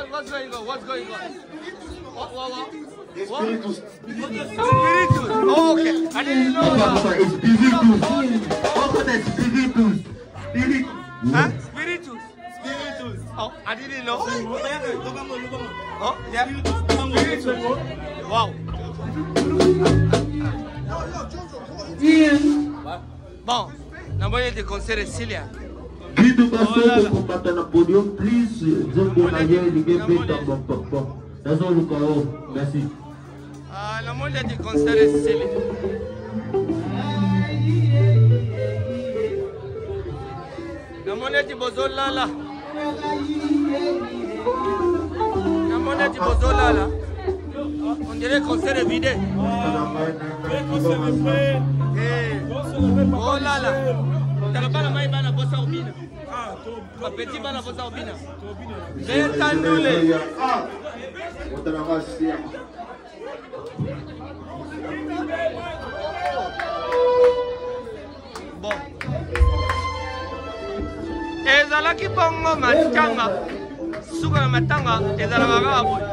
What's going on? What's going on? What? Spiritus. Spiritus. Oh, okay. I didn't know that. It's spiritus. Also that's spiritus. Spiritus. Huh? Spiritus. Spiritus. Oh, I didn't know. Oh, yeah. Spiritus. Wow. Bon, la moyenne de concert est Cilia. Guido Basso pour battre le podium, please. Je vous aille de gagner bon. That's all you call. Merci. La moyenne de concert est Cilia. La moyenne de Bozolala. La moyenne de Bozolala. On dirait concert est vidé. Oh là là. T'as pas la main, Bana, bossa obina. Ah, petit Bana, bossa obina. C'est Ndule. Bon. Ezalaki bongo matanga. Suka na matanga, ezalaka kaka boye.